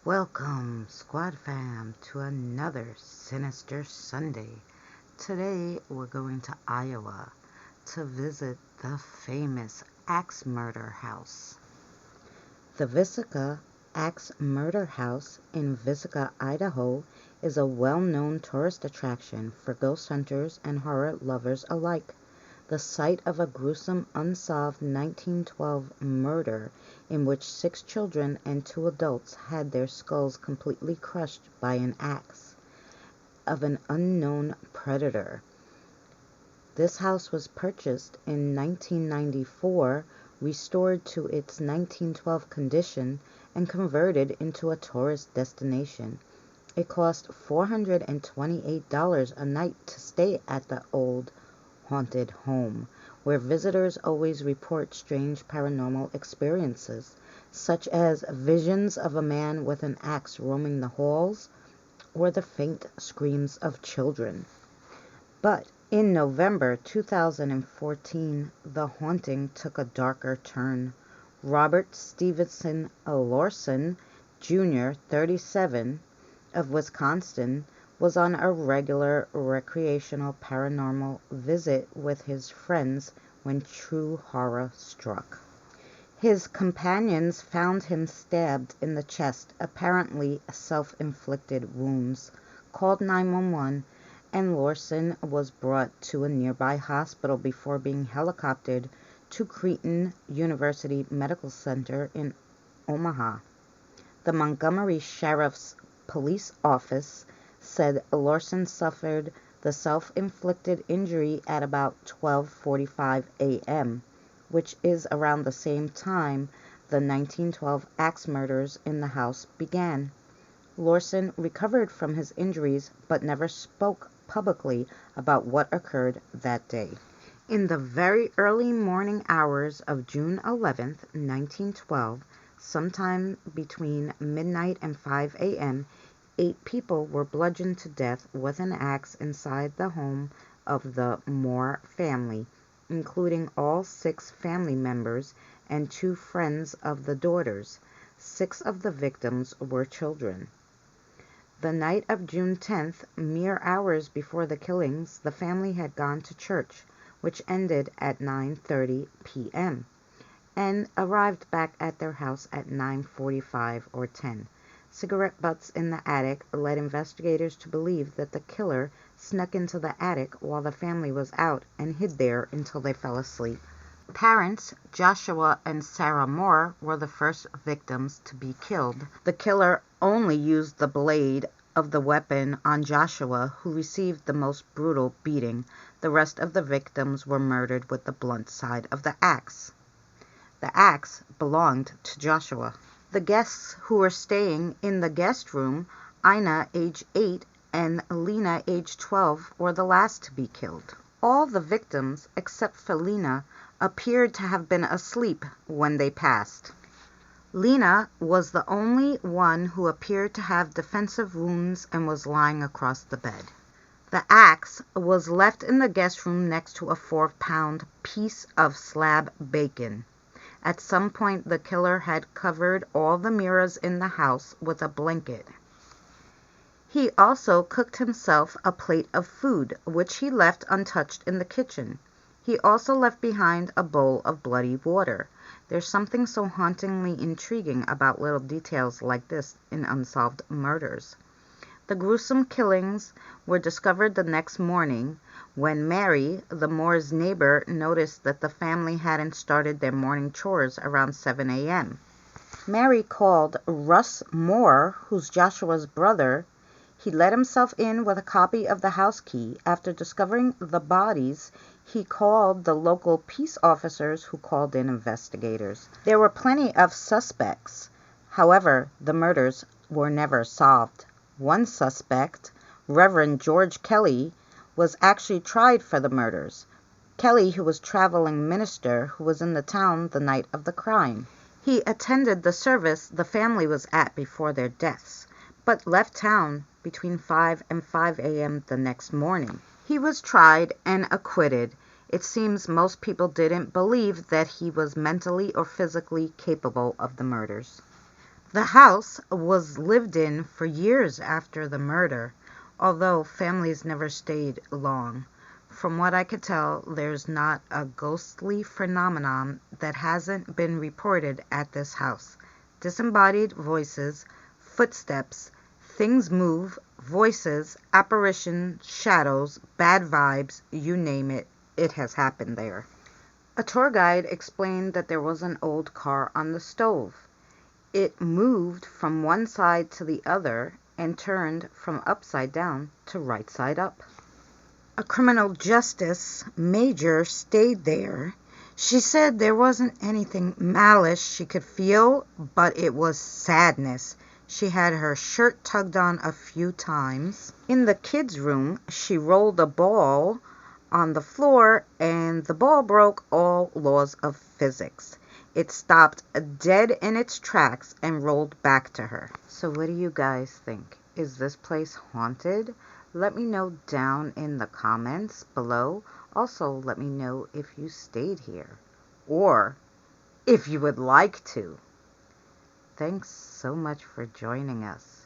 Welcome, Squad Fam, to another Sinister Sunday. Today we're going to Iowa to visit the famous Axe Murder House. The Villisca Axe Murder House in Villisca, Idaho, is a well-known tourist attraction for ghost hunters and horror lovers alike. The site of a gruesome unsolved 1912 murder in which 6 children and 2 adults had their skulls completely crushed by an axe of an unknown predator. This house was purchased in 1994, restored to its 1912 condition, and converted into a tourist destination. It cost $428 a night to stay at the old haunted home, where visitors always report strange paranormal experiences, such as visions of a man with an axe roaming the halls or the faint screams of children. But in November 2014, the haunting took a darker turn. Robert Stevenson Lawson, Jr., 37, of Wisconsin, was on a regular recreational paranormal visit with his friends when true horror struck. His companions found him stabbed in the chest, apparently self-inflicted wounds, called 911, and Lawson was brought to a nearby hospital before being helicoptered to Creighton University Medical Center in Omaha. The Montgomery Sheriff's Police Office said Lawson suffered the self-inflicted injury at about 12:45 a.m., which is around the same time the 1912 axe murders in the house began. Lawson recovered from his injuries but never spoke publicly about what occurred that day. In the very early morning hours of June 11, 1912, sometime between midnight and 5 a.m., 8 people were bludgeoned to death with an axe inside the home of the Moore family, including all 6 family members and 2 friends of the daughters. 6 of the victims were children. The night of June 10th, mere hours before the killings, the family had gone to church, which ended at 9:30 p.m., and arrived back at their house at 9:45 or 10. Cigarette butts in the attic led investigators to believe that the killer snuck into the attic while the family was out and hid there until they fell asleep. Parents Joshua and Sarah Moore were the first victims to be killed. The killer only used the blade of the weapon on Joshua, who received the most brutal beating. The rest of the victims were murdered with the blunt side of the axe. The axe belonged to Joshua. The guests who were staying in the guest room, Ina, age 8, and Lena, age 12, were the last to be killed. All the victims, except for Lena, appeared to have been asleep when they passed. Lena was the only one who appeared to have defensive wounds and was lying across the bed. The axe was left in the guest room next to a 4-pound piece of slab bacon. At some point, the killer had covered all the mirrors in the house with a blanket. He also cooked himself a plate of food, which he left untouched in the kitchen. He also left behind a bowl of bloody water. There's something so hauntingly intriguing about little details like this in unsolved murders. The gruesome killings were discovered the next morning when Mary, the Moore's neighbor, noticed that the family hadn't started their morning chores around 7 a.m. Mary called Russ Moore, who's Joshua's brother. He let himself in with a copy of the house key. After discovering the bodies, he called the local peace officers, who called in investigators. There were plenty of suspects. However, the murders were never solved. One suspect, Reverend George Kelly, was actually tried for the murders. Kelly, who was traveling minister who was in the town the night of the crime. He attended the service the family was at before their deaths, but left town between 5 and 5 a.m. the next morning. He was tried and acquitted. It seems most people didn't believe that he was mentally or physically capable of the murders. The house was lived in for years after the murder, although families never stayed long. From what I could tell, there's not a ghostly phenomenon that hasn't been reported at this house. Disembodied voices, footsteps, things move, voices, apparitions, shadows, bad vibes, you name it, it has happened there. A tour guide explained that there was an old car on the stove. It moved from one side to the other and turned from upside down to right side up. A criminal justice major stayed there. She said there wasn't anything malice she could feel, but it was sadness. She had her shirt tugged on a few times. In the kids' room, she rolled a ball on the floor and the ball broke all laws of physics. It stopped dead in its tracks and rolled back to her. So what do you guys think? Is this place haunted? Let me know down in the comments below. Also, let me know if you stayed here or if you would like to. Thanks so much for joining us.